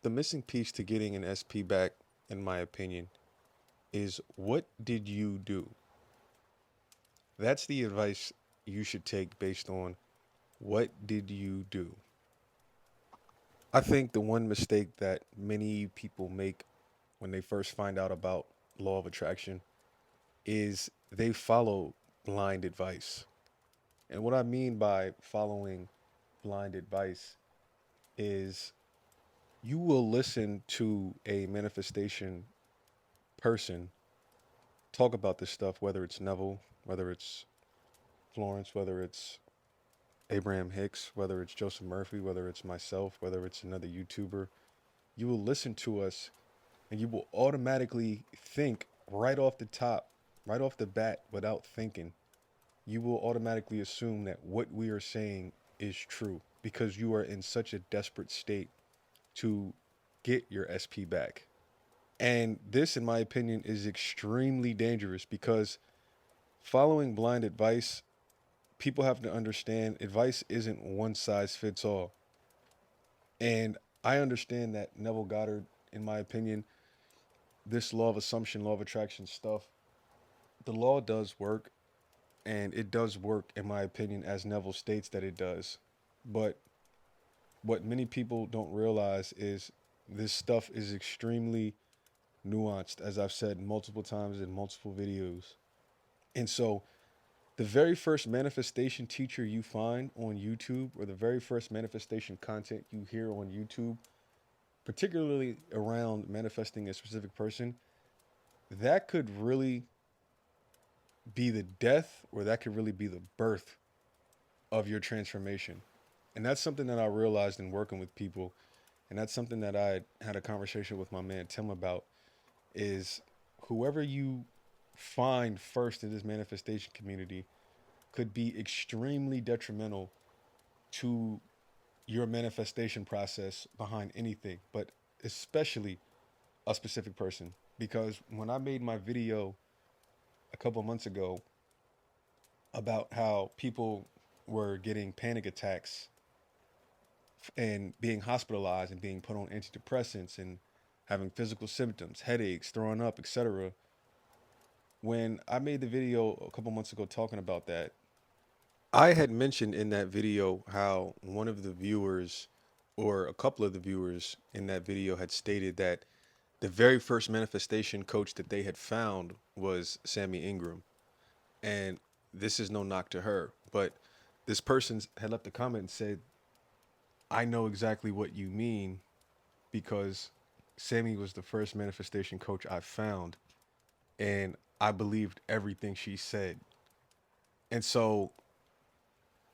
The missing piece to getting an SP back, in my opinion, is what did you do? That's the advice you should take based on what did you do? I think the one mistake that many people make when they first find out about law of attraction is they follow blind advice. And what I mean by following blind advice is you will listen to a manifestation person talk about this stuff, whether it's Neville, whether it's Florence, whether it's Abraham Hicks, whether it's Joseph Murphy, whether it's myself, whether it's another YouTuber. You will listen to us and you will automatically think right off the top, right off the bat, without thinking. You will automatically assume that what we are saying is true because you are in such a desperate state to get your SP back. And this, in my opinion, is extremely dangerous because following blind advice, people have to understand advice isn't one size fits all. And I understand that Neville Goddard, in my opinion, this law of assumption, law of attraction stuff, the law does work, and it does work, in my opinion, as Neville states that it does. But what many people don't realize is this stuff is extremely nuanced, as I've said multiple times in multiple videos. And so, the very first manifestation teacher you find on YouTube, or the very first manifestation content you hear on YouTube, particularly around manifesting a specific person, that could really be the death or that could really be the birth of your transformation. And that's something that I realized in working with people. And that's something that I had a conversation with my man Tim about is whoever you find first in this manifestation community could be extremely detrimental to your manifestation process behind anything, but especially a specific person. Because when I made my video a couple months ago about how people were getting panic attacks and being hospitalized and being put on antidepressants and having physical symptoms, headaches, throwing up, etc. When I made the video a couple months ago talking about that, I had mentioned in that video how one of the viewers or a couple of the viewers in that video had stated that the very first manifestation coach that they had found was Sammy Ingram. And this is no knock to her, but this person had left a comment and said, I know exactly what you mean because Sammy was the first manifestation coach I found, and I believed everything she said. And so,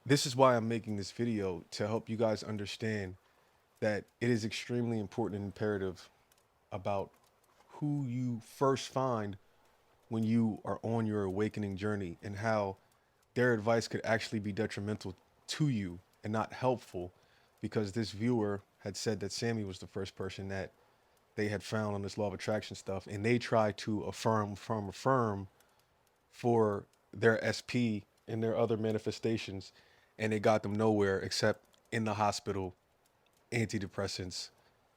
this is why I'm making this video to help you guys understand that it is extremely important and imperative about who you first find when you are on your awakening journey and how their advice could actually be detrimental to you and not helpful because this viewer had said that Sammy was the first person that they had found on this law of attraction stuff and they tried to affirm for their SP and their other manifestations and it got them nowhere except in the hospital, antidepressants,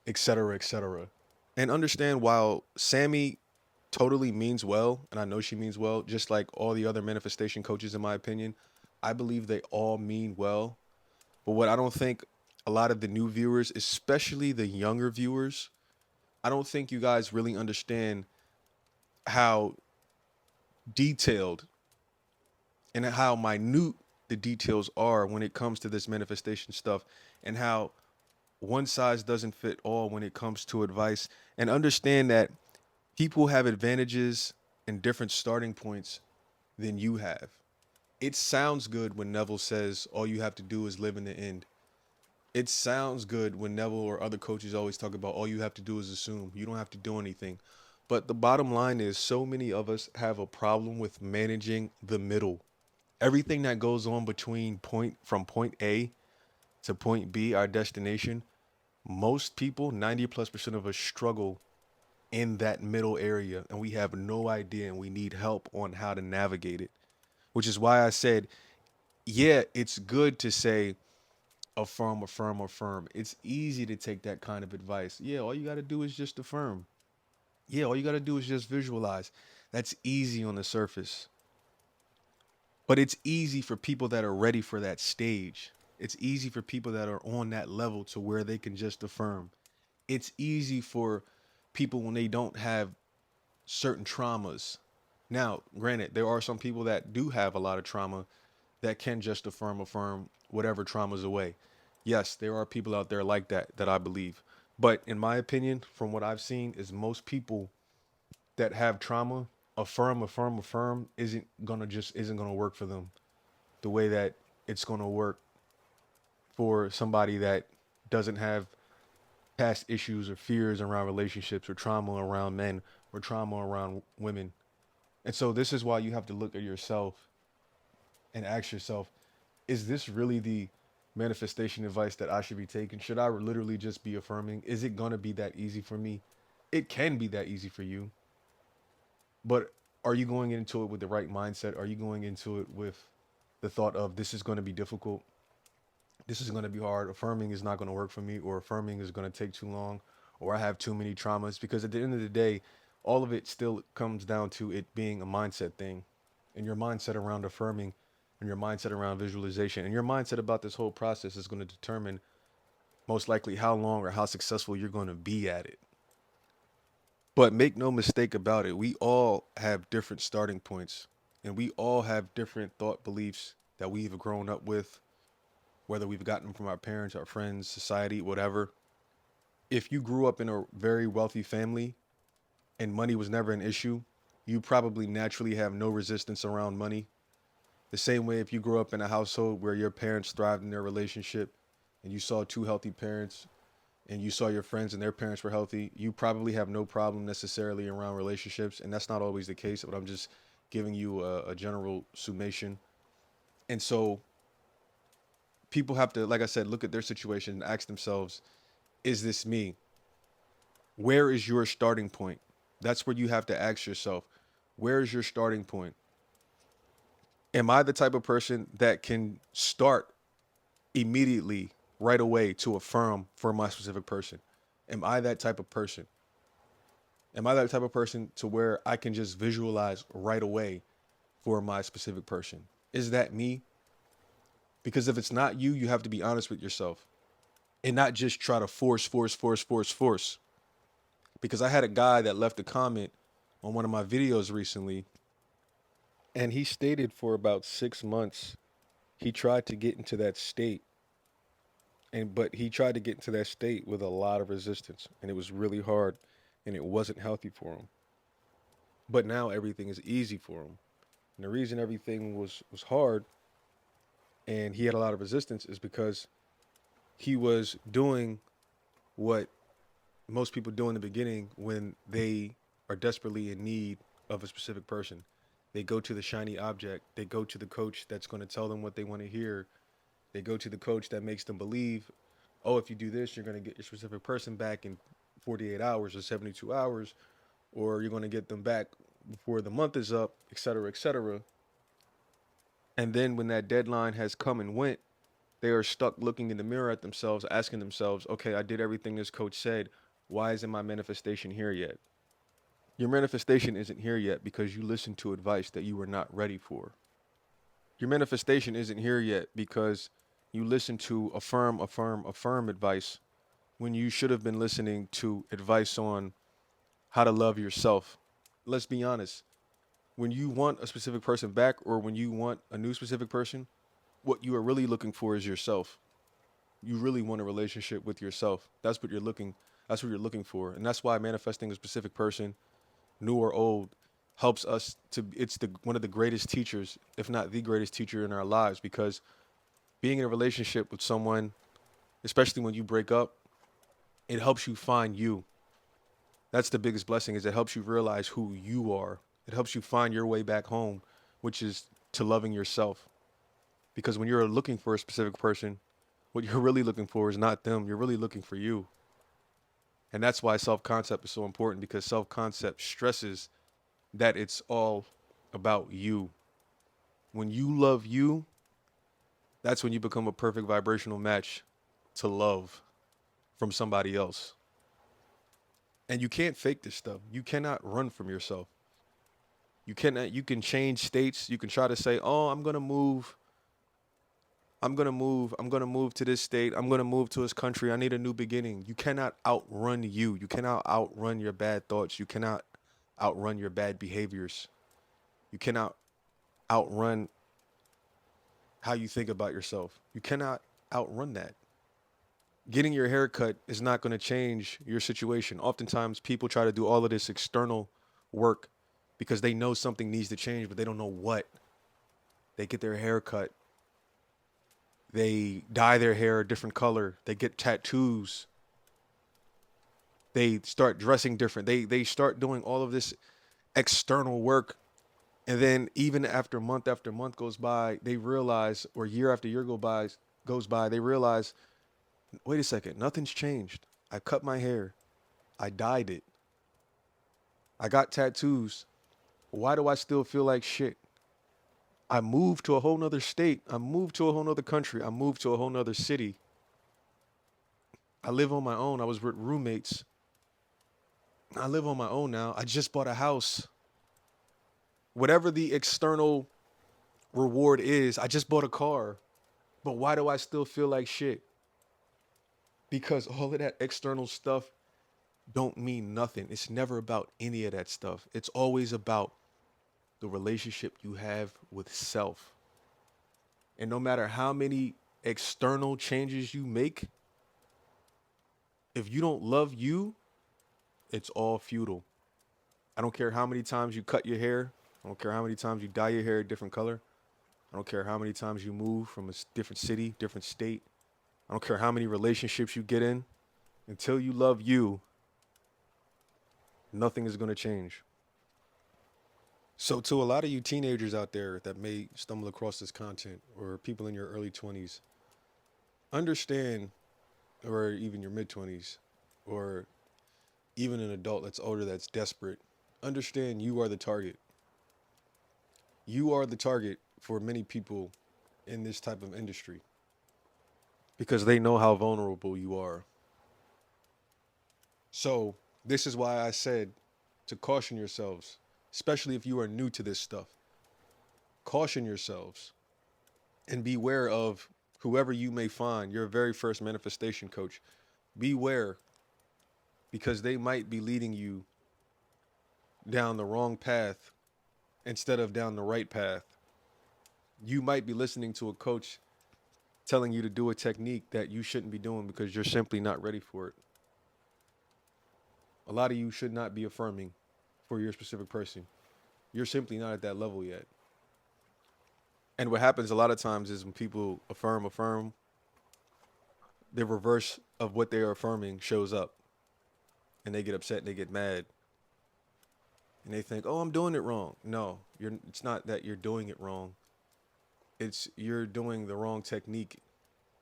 etc., etc. And understand while Sammy totally means well, and I know she means well, just like all the other manifestation coaches, in my opinion, I believe they all mean well. But what I don't think a lot of the new viewers, especially the younger viewers, I don't think you guys really understand how detailed and how minute the details are when it comes to this manifestation stuff and how one size doesn't fit all when it comes to advice. And understand that people have advantages and different starting points than you have. It sounds good when Neville says all you have to do is live in the end. It sounds good when Neville or other coaches always talk about all you have to do is assume. You don't have to do anything. But the bottom line is so many of us have a problem with managing the middle. Everything that goes on between point A to point B, our destination, most people, 90 plus percent of us struggle in that middle area and we have no idea and we need help on how to navigate it. Which is why I said, yeah, it's good to say affirm, affirm, affirm. It's easy to take that kind of advice. Yeah, all you got to do is just affirm. Yeah, all you got to do is just visualize. That's easy on the surface. But it's easy for people that are ready for that stage. It's easy for people that are on that level to where they can just affirm. It's easy for people when they don't have certain traumas. Now, granted, there are some people that do have a lot of trauma that can just affirm whatever traumas away. Yes, there are people out there like that I believe. But in my opinion, from what I've seen, is most people that have trauma, affirm isn't gonna work for them the way that it's gonna work for somebody that doesn't have past issues or fears around relationships or trauma around men or trauma around women. And so this is why you have to look at yourself and ask yourself, is this really the manifestation advice that I should be taking? Should I literally just be affirming? Is it going to be that easy for me? It can be that easy for you, but are you going into it with the right mindset? Are you going into it with the thought of this is going to be difficult? This is going to be hard. Affirming is not going to work for me, or affirming is going to take too long, or I have too many traumas. Because at the end of the day, all of it still comes down to it being a mindset thing, and your mindset around affirming, and your mindset around visualization, and your mindset about this whole process is going to determine most likely how long or how successful you're going to be at it. But make no mistake about it, we all have different starting points, and we all have different thought beliefs that we've grown up with, whether we've gotten them from our parents, our friends, society, whatever. If you grew up in a very wealthy family and money was never an issue, you probably naturally have no resistance around money. The same way if you grew up in a household where your parents thrived in their relationship and you saw two healthy parents and you saw your friends and their parents were healthy, you probably have no problem necessarily around relationships. And that's not always the case, but I'm just giving you a general summation. And so people have to, like I said, look at their situation and ask themselves, is this me? Where is your starting point? That's where you have to ask yourself, where is your starting point? Am I the type of person that can start immediately, right away, to affirm for my specific person? Am I that type of person? Am I that type of person to where I can just visualize right away for my specific person? Is that me? Because if it's not you, you have to be honest with yourself and not just try to force. Because I had a guy that left a comment on one of my videos recently, and he stated for about 6 months he tried to get into that state, but he tried to get into that state with a lot of resistance, and it was really hard, and it wasn't healthy for him. But now everything is easy for him, and the reason everything was hard and he had a lot of resistance is because he was doing what most people do in the beginning when they are desperately in need of a specific person. They go to the shiny object. They go to the coach that's going to tell them what they want to hear. They go to the coach that makes them believe, oh, if you do this, you're going to get your specific person back in 48 hours or 72 hours, or you're going to get them back before the month is up, et cetera, et cetera. And then when that deadline has come and went, they are stuck looking in the mirror at themselves, asking themselves, okay, I did everything this coach said. Why isn't my manifestation here yet? Your manifestation isn't here yet because you listened to advice that you were not ready for. Your manifestation isn't here yet because you listened to affirm advice when you should have been listening to advice on how to love yourself. Let's be honest. When you want a specific person back or when you want a new specific person, what you are really looking for is yourself. You really want a relationship with yourself. That's what you're looking for. And that's why manifesting a specific person, new or old, helps us to it's the one of the greatest teachers, if not the greatest teacher in our lives, because being in a relationship with someone, especially when you break up, it helps you find you. That's the biggest blessing, is it helps you realize who you are. It helps you find your way back home, which is to loving yourself. Because when you're looking for a specific person, what you're really looking for is not them. You're really looking for you. And that's why self-concept is so important, because self-concept stresses that it's all about you. When you love you, That's when you become a perfect vibrational match to love from somebody else. And you can't fake this stuff. You cannot run from yourself. You cannot, you can change states. You can try to say, oh, I'm going to move. I'm going to move to this state. I'm going to move to this country. I need a new beginning. You cannot outrun you. You cannot outrun your bad thoughts. You cannot outrun your bad behaviors. You cannot outrun how you think about yourself. You cannot outrun that. Getting your hair cut is not going to change your situation. Oftentimes, people try to do all of this external work because they know something needs to change, but they don't know what. They get their hair cut. They dye their hair a different color. They get tattoos. They start dressing different. They start doing all of this external work. And then even after month goes by, they realize, or year after year goes by, they realize, wait a second, nothing's changed. I cut my hair. I dyed it. I got tattoos. Why do I still feel like shit? I moved to a whole nother state. I moved to a whole nother country. I moved to a whole nother city. I live on my own. I was with roommates. I live on my own now. I just bought a house. Whatever the external reward is, I just bought a car. But why do I still feel like shit? Because all of that external stuff don't mean nothing. It's never about any of that stuff. It's always about the relationship you have with self. And no matter how many external changes you make, if you don't love you, it's all futile. I don't care how many times you cut your hair. I don't care how many times you dye your hair a different color. I don't care how many times you move from a different city, different state. I don't care how many relationships you get in. Until you love you, nothing is going to change. So, to a lot of you teenagers out there that may stumble across this content, or people in your early 20s, understand, or even your mid 20s, or even an adult that's older that's desperate, understand you are the target. You are the target for many people in this type of industry because they know how vulnerable you are. So, this is why I said to caution yourselves, especially if you are new to this stuff. Caution yourselves and beware of whoever you may find, your very first manifestation coach. Beware because they might be leading you down the wrong path instead of down the right path. You might be listening to a coach telling you to do a technique that you shouldn't be doing because you're simply not ready for it. A lot of you should not be affirming for your specific person. You're simply not at that level yet. And what happens a lot of times is when people affirm, the reverse of what they are affirming shows up. And they get upset and they get mad. And they think, oh, I'm doing it wrong. No, it's not that you're doing it wrong. It's you're doing the wrong technique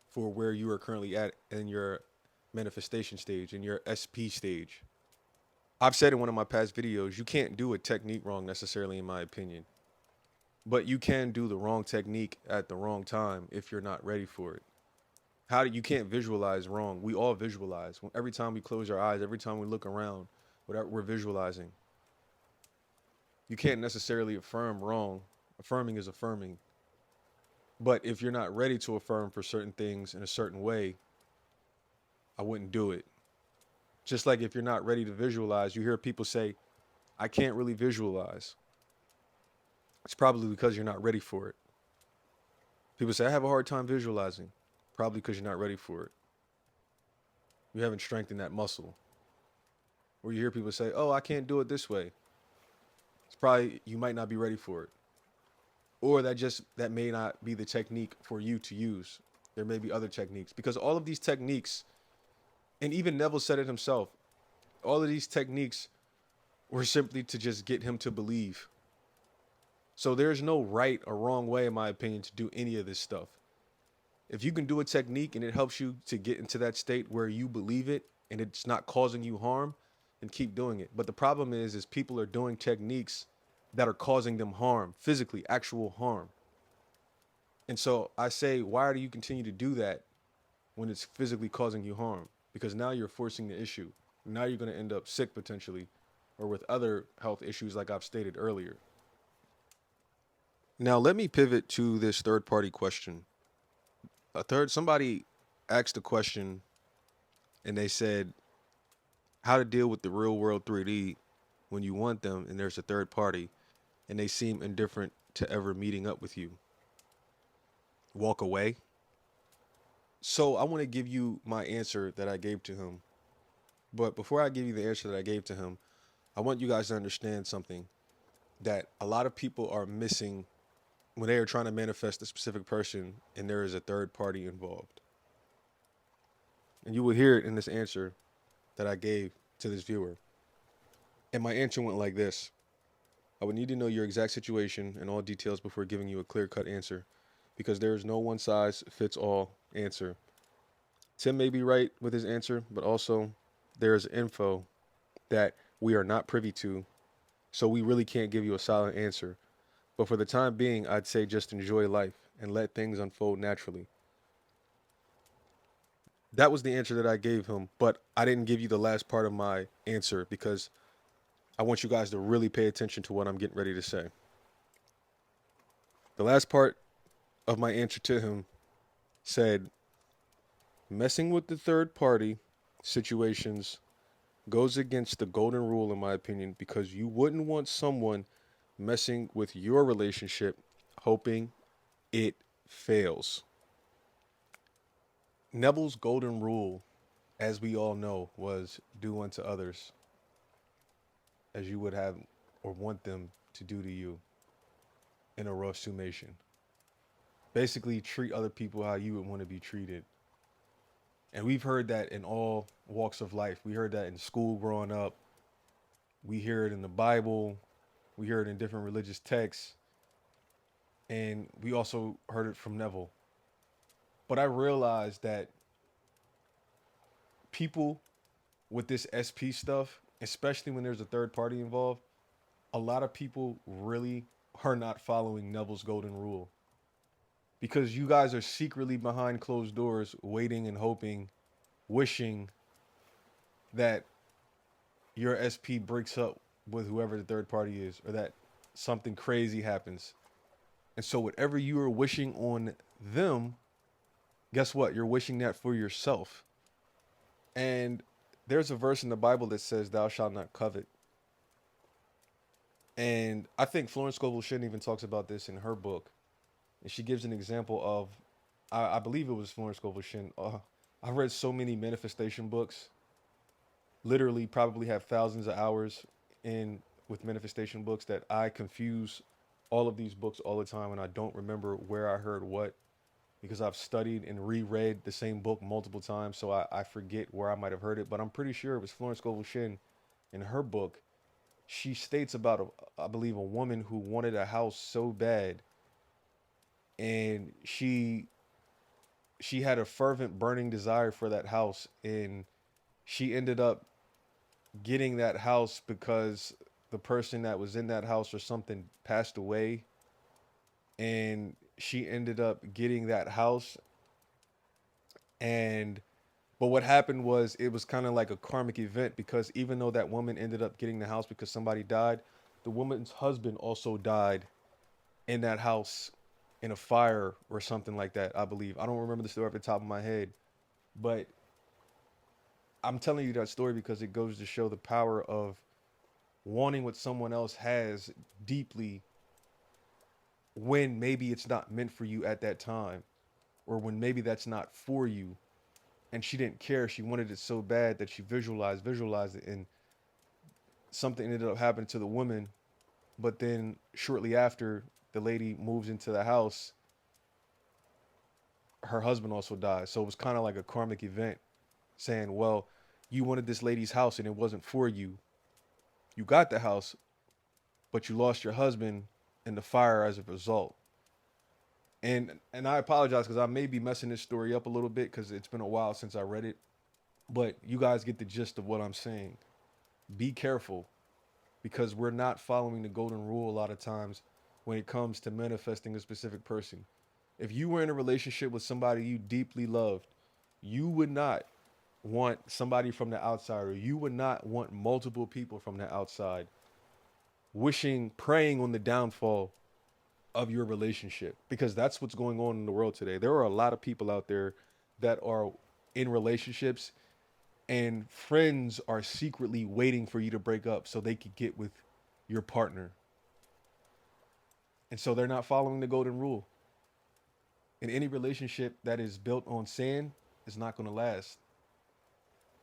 for where you are currently at in your manifestation stage, in your SP stage. I've said in one of my past videos, you can't do a technique wrong necessarily, in my opinion. But you can do the wrong technique at the wrong time if you're not ready for it. You can't visualize wrong. We all visualize. Every time we close our eyes, every time we look around, whatever we're visualizing. You can't necessarily affirm wrong. Affirming is affirming. But if you're not ready to affirm for certain things in a certain way, I wouldn't do it. Just like if you're not ready to visualize, you hear people say, I can't really visualize. It's probably because you're not ready for it. People say, I have a hard time visualizing. Probably because you're not ready for it. You haven't strengthened that muscle. Or you hear people say, oh, I can't do it this way. It's probably you might not be ready for it. Or that may not be the technique for you to use. There may be other techniques. Because all of these techniques, and even Neville said it himself, all of these techniques were simply to just get him to believe. So there's no right or wrong way, in my opinion, to do any of this stuff. If you can do a technique and it helps you to get into that state where you believe it and it's not causing you harm, then keep doing it. But the problem is people are doing techniques that are causing them harm, physically, actual harm. And so I say, why do you continue to do that when it's physically causing you harm? Because now you're forcing the issue. Now you're going to end up sick potentially or with other health issues, like I've stated earlier. Now, let me pivot to this third party question. Somebody asked a question and they said how to deal with the real world 3D when you want them and there's a third party and they seem indifferent to ever meeting up with you. Walk away. So I want to give you my answer that I gave to him. But before I give you the answer that I gave to him, I want you guys to understand something that a lot of people are missing when they are trying to manifest a specific person and there is a third party involved. And you will hear it in this answer that I gave to this viewer. And my answer went like this: I would need to know your exact situation and all details before giving you a clear cut answer because there is no one size fits all answer. Tim may be right with his answer, but also there is info that we are not privy to, so we really can't give you a solid answer. But for the time being, I'd say just enjoy life and let things unfold naturally. That was the answer that I gave him, but I didn't give you the last part of my answer because I want you guys to really pay attention to what I'm getting ready to say. The last part of my answer to him said, messing with the third party situations goes against the golden rule, in my opinion, because you wouldn't want someone messing with your relationship hoping it fails. Neville's golden rule, as we all know, was do unto others as you would have or want them to do to you, in a rough summation. Basically, treat other people how you would want to be treated. And we've heard that in all walks of life. We heard that in school growing up. We hear it in the Bible. We hear it in different religious texts. And we also heard it from Neville. But I realized that people with this SP stuff, especially when there's a third party involved, a lot of people really are not following Neville's golden rule. Because you guys are secretly behind closed doors, waiting and hoping, wishing that your SP breaks up with whoever the third party is, or that something crazy happens. And so, whatever you are wishing on them, guess what? You're wishing that for yourself. And there's a verse in the Bible that says, "Thou shalt not covet." And I think Florence Scovel Shinn even talks about this in her book. And she gives an example of, I believe it was Florence Scovel Shinn. I've read so many manifestation books, literally probably have thousands of hours in with manifestation books that I confuse all of these books all the time and I don't remember where I heard what because I've studied and reread the same book multiple times, so I forget where I might have heard it, but I'm pretty sure it was Florence Scovel Shinn in her book. She states about, I believe, a woman who wanted a house so bad and she had a fervent burning desire for that house and she ended up getting that house because the person that was in that house or something passed away and she ended up getting that house. And but what happened was it was kind of like a karmic event because even though that woman ended up getting the house because somebody died, the woman's husband also died in that house in a fire or something like that, I believe. I don't remember the story off the top of my head, but I'm telling you that story because it goes to show the power of wanting what someone else has deeply when maybe it's not meant for you at that time or when maybe that's not for you. And she didn't care. She wanted it so bad that she visualized it, and something ended up happening to the woman. But then shortly after the lady moves into the house, her husband also dies. So it was kind of like a karmic event saying, well, you wanted this lady's house and it wasn't for you. You got the house, but you lost your husband in the fire as a result. And I apologize because I may be messing this story up a little bit because it's been a while since I read it. But you guys get the gist of what I'm saying. Be careful because we're not following the golden rule a lot of times when it comes to manifesting a specific person. If you were in a relationship with somebody you deeply loved, you would not want somebody from the outside, or you would not want multiple people from the outside wishing, praying on the downfall of your relationship, because that's what's going on in the world today. There are a lot of people out there that are in relationships, and friends are secretly waiting for you to break up so they could get with your partner. And so they're not following the golden rule. And any relationship that is built on sand is not going to last.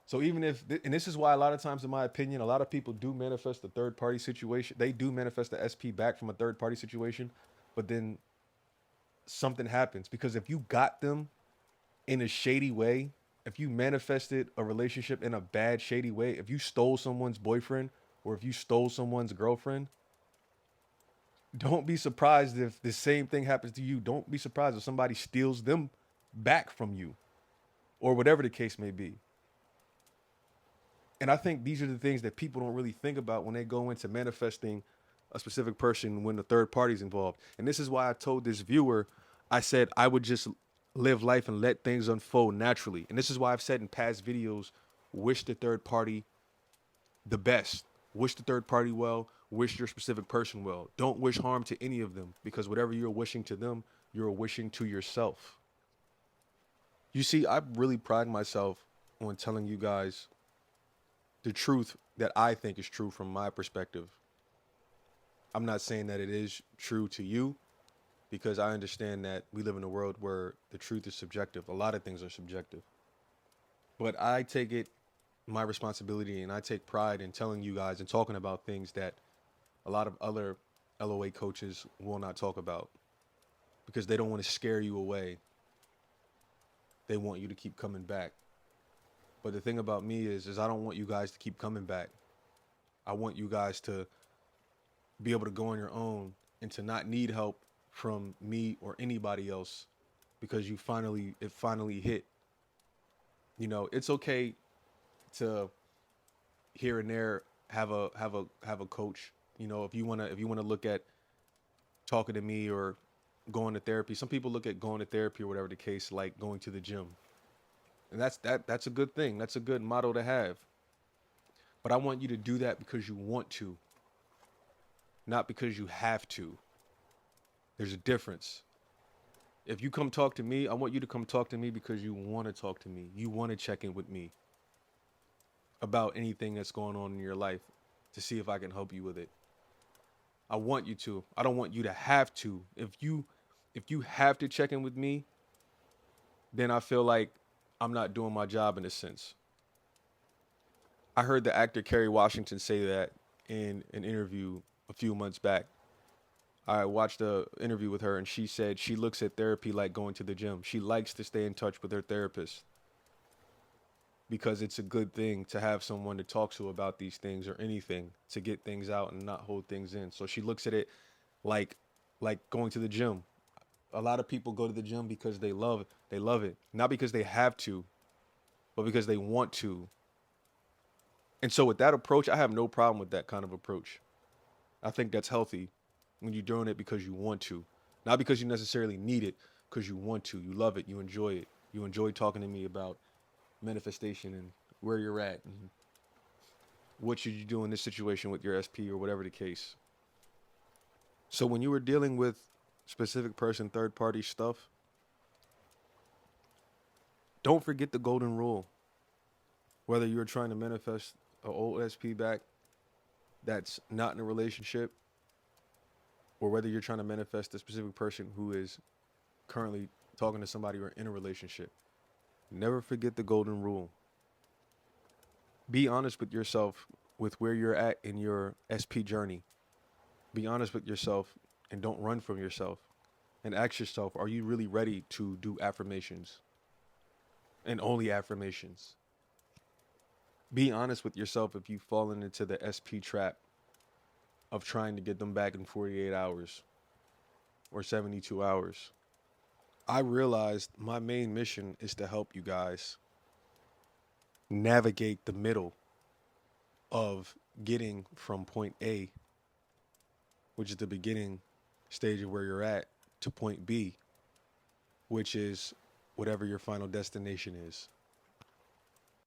So even if, and this is why a lot of times, in my opinion, a lot of people do manifest a third party situation. They do manifest the SP back from a third party situation, but then something happens, because if you got them in a shady way, if you manifested a relationship in a bad, shady way, if you stole someone's boyfriend or if you stole someone's girlfriend, don't be surprised if the same thing happens to you. Don't be surprised if somebody steals them back from you, or whatever the case may be. And I think these are the things that people don't really think about when they go into manifesting a specific person when the third party's involved. And this is why I told this viewer, I said I would just live life and let things unfold naturally. And this is why I've said in past videos, wish the third party the best. Wish the third party well. Wish your specific person well. Don't wish harm to any of them, because whatever you're wishing to them, you're wishing to yourself. You see, I really pride myself on telling you guys the truth that I think is true from my perspective. I'm not saying that it is true to you, because I understand that we live in a world where the truth is subjective. A lot of things are subjective. But I take it my responsibility, and I take pride in telling you guys and talking about things that a lot of other LOA coaches will not talk about, because they don't want to scare you away. They want you to keep coming back. But the thing about me is I don't want you guys to keep coming back. I want you guys to be able to go on your own and to not need help from me or anybody else, because it finally hit. You know, it's okay to here and there have a coach. You know, if you wanna look at talking to me or going to therapy. Some people look at going to therapy or whatever the case like going to the gym. And that's a good thing. That's a good motto to have. But I want you to do that because you want to, not because you have to. There's a difference. If you come talk to me, I want you to come talk to me because you want to talk to me. You want to check in with me about anything that's going on in your life to see if I can help you with it. I want you to. I don't want you to have to. If you have to check in with me, then I feel like I'm not doing my job in a sense. I heard the actor Kerry Washington say that in an interview a few months back. I watched an interview with her, and she said she looks at therapy like going to the gym. She likes to stay in touch with her therapist because it's a good thing to have someone to talk to about these things or anything, to get things out and not hold things in. So she looks at it like going to the gym. A lot of people go to the gym because they love it, not because they have to, but because they want to. And so with that approach, I have no problem with that kind of approach. I think that's healthy when you're doing it because you want to, not because you necessarily need it, because you want to. You love it. You enjoy it. You enjoy talking to me about manifestation and where you're at and what should you do in this situation with your SP or whatever the case. So when you were dealing with specific person, third party stuff, don't forget the golden rule. Whether you're trying to manifest an old SP back that's not in a relationship, or whether you're trying to manifest a specific person who is currently talking to somebody or in a relationship, never forget the golden rule. Be honest with yourself with where you're at in your SP journey. Be honest with yourself and don't run from yourself. And ask yourself, are you really ready to do affirmations? And only affirmations. Be honest with yourself if you've fallen into the SP trap of trying to get them back in 48 hours or 72 hours. I realized my main mission is to help you guys navigate the middle of getting from point A, which is the beginning stage of where you're at, to point B, which is whatever your final destination is.